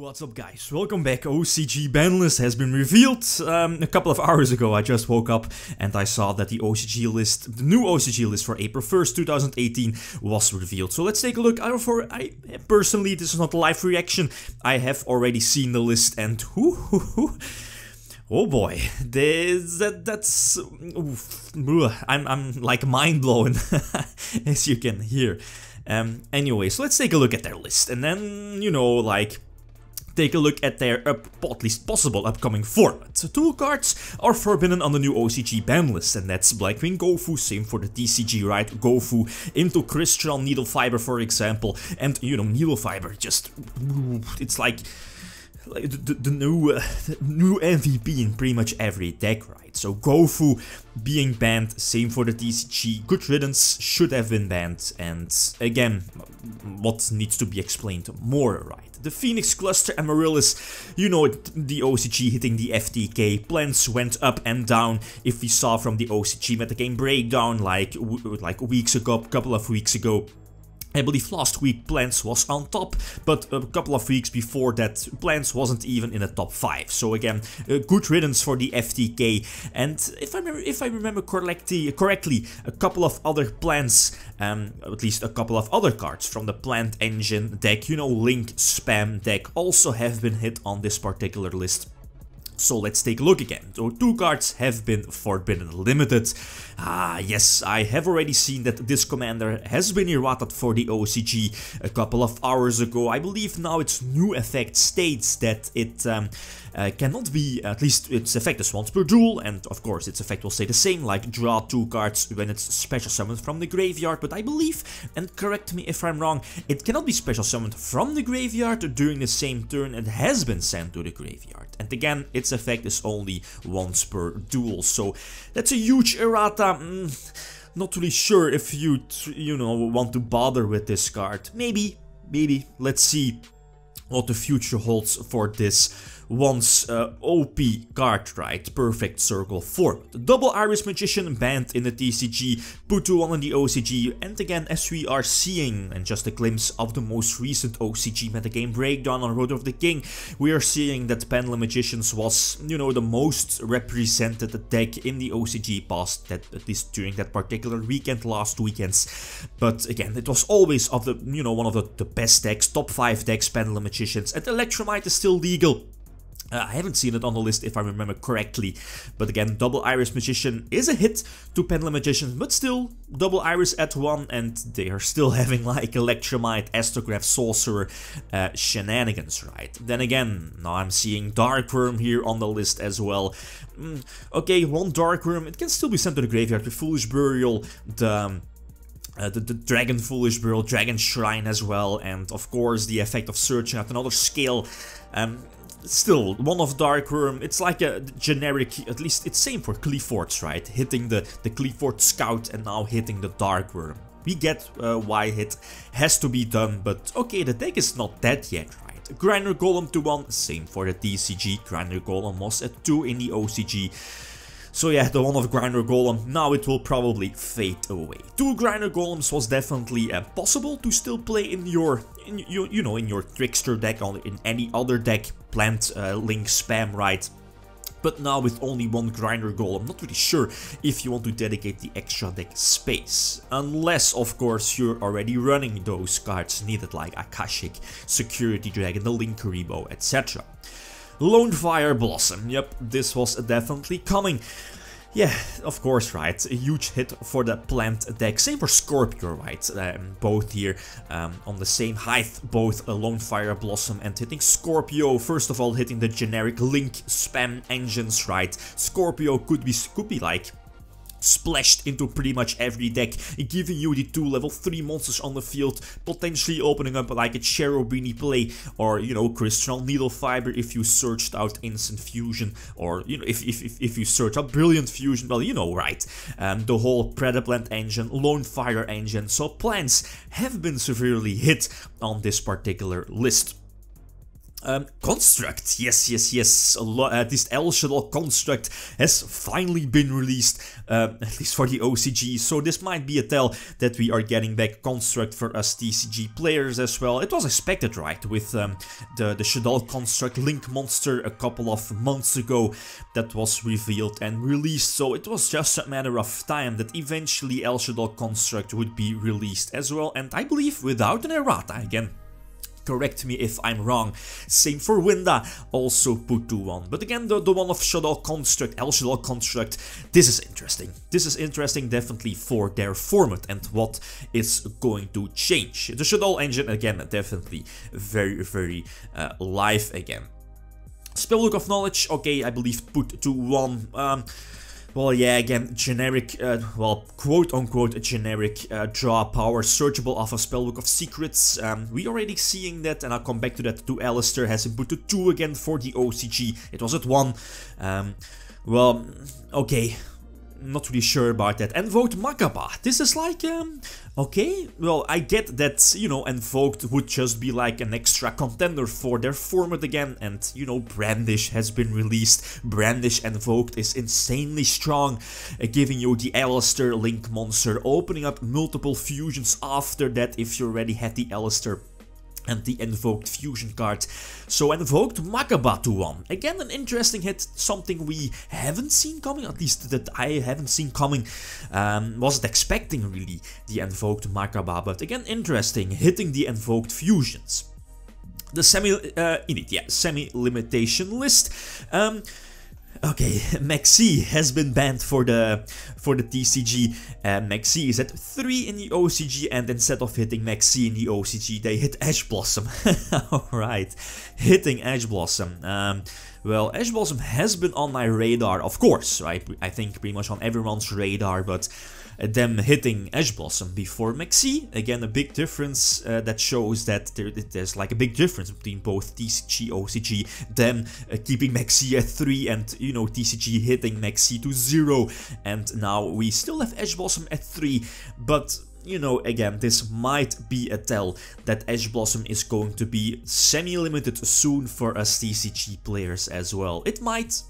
What's up guys, welcome back. OCG BANLIST has been revealed a couple of hours ago. I just woke up and I saw that the OCG list, the new OCG list for April 1st, 2018 was revealed. So let's take a look. Personally, this is not a live reaction. I have already seen the list and oh boy, that's I'm like mind blown as you can hear. Anyway, so let's take a look at their list and then, take a look at their at least possible upcoming formats. So tool cards are forbidden on the new OCG ban list, and that's YgoPro, same for the TCG, right? YgoPro into crystal needle fiber, for example, and needle fiber just, it's like the new MVP in pretty much every deck, right? So YgoPro being banned, same for the TCG. Good Riddance should have been banned, and again, what needs to be explained more, right? The Phoenix Cluster Amaryllis, the OCG hitting the FTK, plans went up and down. If we saw from the OCG metagame breakdown like weeks ago, couple of weeks ago, I believe last week Plants was on top, but a couple of weeks before that Plants wasn't even in the top 5. So again, good riddance for the FTK. And if I remember correctly, a couple of other plants, at least a couple of other cards from the Plant Engine deck, Link Spam deck, also have been hit on this particular list. So let's take a look again. So 2 cards have been forbidden limited. Yes, I have already seen that this commander has been errated for the OCG a couple of hours ago. I believe now its new effect states that it cannot be, at least its effect is once per duel, and of course its effect will stay the same, like draw 2 cards when it's special summoned from the graveyard, but I believe, and correct me if I'm wrong, it cannot be special summoned from the graveyard during the same turn it has been sent to the graveyard. And again, its effect is only once per duel, so that's a huge errata. Not really sure if you want to bother with this card. Maybe, let's see what the future holds for this once OP card, right? Perfect Circle format. Double Iris Magician banned in the TCG, put to 1 in the OCG, and again, as we are seeing, and just a glimpse of the most recent OCG metagame breakdown on Road of the King, we are seeing that Pendulum Magicians was, the most represented deck in the OCG past, that at least during that particular weekend, last weekends. But again, it was always of the, one of the best decks, top 5 decks, Pendulum Magicians, and Electromite is still legal. I haven't seen it on the list if I remember correctly, but again, Double Iris Magician is a hit to Pendulum Magician, but still, Double Iris at 1, and they are still having like Electromite, Astrograph, Sorcerer shenanigans, right? Then again, now I'm seeing Dark Worm here on the list as well. Okay, 1 Dark Worm, it can still be sent to the graveyard with Foolish Burial, the Dragon Foolish Burial, Dragon Shrine as well, and of course the effect of searching out another scale. Still, 1 of Dark Worm, it's like a generic, at least it's same for Cleaforts, right? Hitting the Cleafort Scout and now hitting the Dark Worm. We get why hit has to be done, but okay, the deck is not dead yet, right? Grinder Golem to 1, same for the TCG. Grinder Golem was at 2 in the OCG. So yeah, the 1 of Grinder Golem, now it will probably fade away. 2 Grinder Golems was definitely possible to still play in your, in your Trickster deck or in any other deck, Plant, Link, Spam, right? But now with only 1 Grinder Golem, not really sure if you want to dedicate the extra deck space. Unless, of course, you're already running those cards needed like Akashic, Security Dragon, the Link Rebo, etc. Lone Fire Blossom, yep, this was definitely coming. Yeah, of course, right, a huge hit for the plant deck, same for Scorpio, right, both here on the same height, both a Lone Fire Blossom and hitting Scorpio. First of all, hitting the generic Link Spam engines, right, Scorpio could be like splashed into pretty much every deck, giving you the 2 level 3 monsters on the field, potentially opening up like a Cherubini play, or Crystal Needle Fiber if you searched out Instant Fusion, or if you search out Brilliant Fusion, well, right, the whole Predaplant engine, Lone Fire engine, so plants have been severely hit on this particular list. Construct, yes. This L Shuttle Construct has finally been released, at least for the OCG, so this might be a tell that we are getting back Construct for us TCG players as well. It was expected, right, with the Shuttle Construct Link Monster a couple of months ago that was revealed and released, so it was just a matter of time that eventually L Shuttle Construct would be released as well, and I believe without an errata again. Correct me if I'm wrong. Same for Winda, also put to 1. But again, the one of Shuttle Construct, L Shuttle Construct, this is interesting. This is interesting definitely for their format and what is going to change. The Shuttle engine, again, definitely very live again. Spellbook of Knowledge, okay, I believe put to 1. Well, yeah, again, generic, well, quote-unquote generic draw power, searchable off a Spellbook of Secrets. We already seeing that, and I'll come back to that too. Alistair has been put to 2 again for the OCG. It was at 1. Well, okay. Not really sure about that. Invoked Makaba. This is like, okay, well, I get that, you know, Invoked would just be like an extra contender for their format again, and, you know, Brandish has been released. Brandish Invoked is insanely strong, giving you the Alistair Link Monster, opening up multiple fusions after that if you already had the Alistair and the Invoked Fusion card. So Invoked Makaba to 1. Again, an interesting hit, something we haven't seen coming, at least that I haven't seen coming. Wasn't expecting really the Invoked Makaba, but again, interesting, hitting the Invoked Fusions. The semi-limitation list. Okay, Maxi has been banned for the TCG. Maxi is at 3 in the OCG, and instead of hitting Maxi in the OCG, they hit Ash Blossom. Alright, hitting Ash Blossom. Well, Ash Blossom has been on my radar, of course, right? I think pretty much on everyone's radar, but them hitting Ash Blossom before Maxi, again a big difference that shows that there's like a big difference between both TCG, OCG, them keeping Maxi at 3 and, you know, TCG hitting Maxi to 0, and now we still have Ash Blossom at 3, but you know, again, this might be a tell that Ash Blossom is going to be semi-limited soon for us TCG players as well. It might,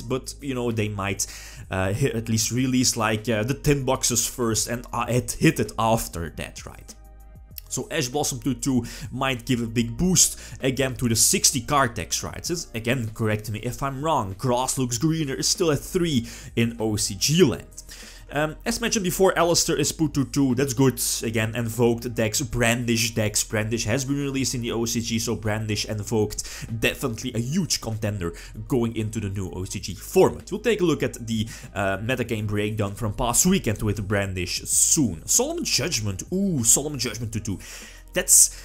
but you know, they might at least release like the tin boxes first and hit it after that, right? So Ash Blossom to 2 might give a big boost again to the 60 card decks, right? So again, correct me if I'm wrong. Grass Looks Greener is still at 3 in OCG land. As mentioned before, Alistair is put to 2, that's good. Again, Invoked decks, Brandish decks. Brandish has been released in the OCG, so Brandish Invoked, definitely a huge contender going into the new OCG format. We'll take a look at the metagame breakdown from past weekend with Brandish soon. Solemn Judgment, ooh, Solemn Judgment to 2. That's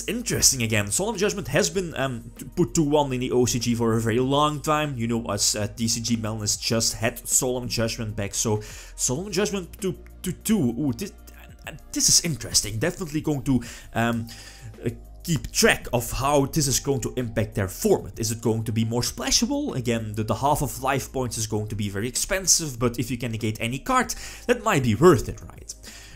interesting again. Solemn Judgment has been put to 1 in the OCG for a very long time. You know, us TCG BANLIST just had Solemn Judgment back, so Solemn Judgment to 2. Ooh, this is interesting. Definitely going to keep track of how this is going to impact their format. Is it going to be more splashable? Again, the half of life points is going to be very expensive, but if you can negate any card, that might be worth it, right?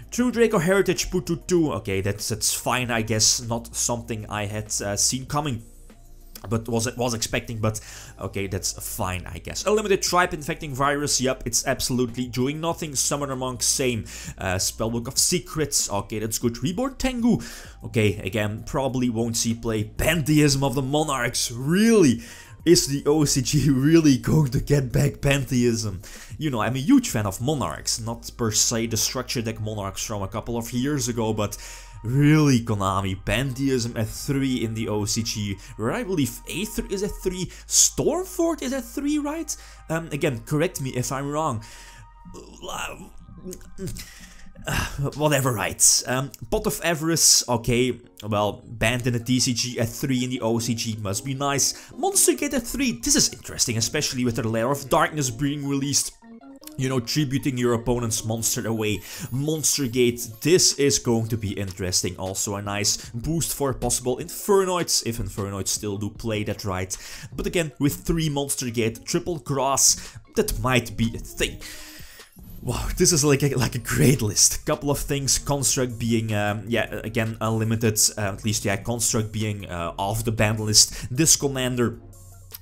True Draco Heritage put to 2, okay, that's fine, I guess, not something I had seen coming, but was expecting, but okay, that's fine, I guess. A limited Tribe Infecting Virus, yep, it's absolutely doing nothing. Summoner Monk, same. Spellbook of Secrets, okay, that's good. Reborn Tengu, okay, again, probably won't see play. Pantheism of the Monarchs, really? Is the OCG really going to get back Pantheism? You know, I'm a huge fan of Monarchs, not per se the structure deck Monarchs from a couple of years ago, but really, Konami, Pantheism at 3 in the OCG, where I believe Aether is at 3, Stormfort is at 3, right? Again, correct me if I'm wrong. Whatever, right. Pot of Avarice, okay, well, banned in the TCG at 3 in the OCG, must be nice. Monster Gate at 3, this is interesting, especially with the Lair of Darkness being released. You know, tributing your opponent's monster away. Monster Gate, this is going to be interesting. Also a nice boost for possible Infernoids, if Infernoids still do play that right. But again, with 3 Monster Gate, triple grass, that might be a thing. Wow, this is like a great list. Couple of things, Construct being, yeah, again, unlimited, at least, yeah, Construct being off the ban list. This commander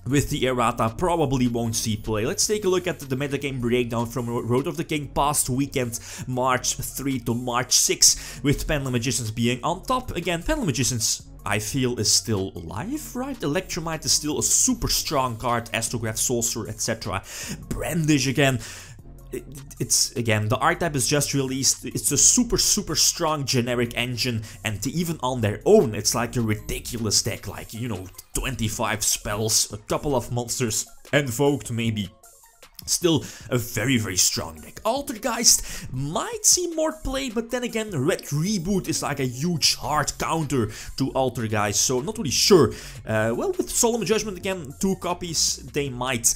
with the errata probably won't see play. Let's take a look at the metagame breakdown from Road of the King past weekend, March 3 to March 6, with Pendulum Magicians being on top. Again, Pendulum Magicians, I feel, is still alive, right? Electromite is still a super strong card, Astrograph, Sorcerer, etc. Brandish, again, it's again, the archetype is just released. It's a super strong generic engine, and even on their own it's like a ridiculous deck, like, you know, 25 spells, a couple of monsters, invoked maybe. Still a very strong deck. Altergeist might see more play, but then again, Red Reboot is like a huge hard counter to Altergeist, so not really sure. Well, with Solemn Judgment, again, 2 copies, they might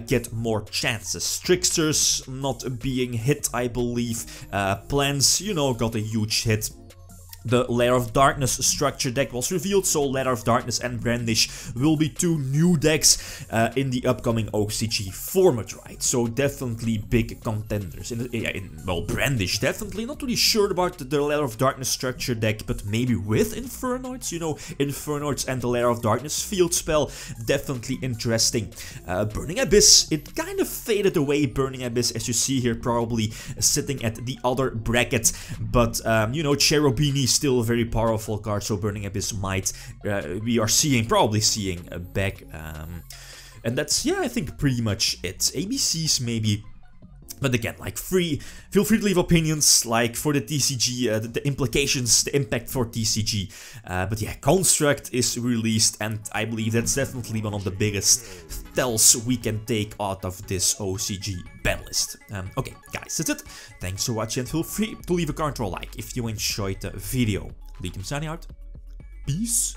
get more chances. Tricksters not being hit, I believe. Plans, you know, got a huge hit. The Lair of Darkness structure deck was revealed, so Lair of Darkness and Brandish will be 2 new decks in the upcoming OCG format, right? So definitely big contenders. Well, Brandish definitely, not really sure about the Lair of Darkness structure deck, but maybe with Infernoids, you know, Infernoids and the Lair of Darkness field spell, definitely interesting. Burning Abyss, it kind of faded away, Burning Abyss, as you see here, probably sitting at the other bracket, but, you know, Cherubini still a very powerful card, so Burning Abyss might, we are probably seeing back, and that's, yeah, I think pretty much it. ABCs maybe, but again, like, feel free to leave opinions, like, for the TCG, the implications, the impact for TCG, but yeah, Construct is released, and I believe that's definitely one of the biggest tells we can take out of this OCG ban list. Okay, guys, that's it. Thanks for watching, and feel free to leave a comment or a like if you enjoyed the video. Lithium signing out. Peace.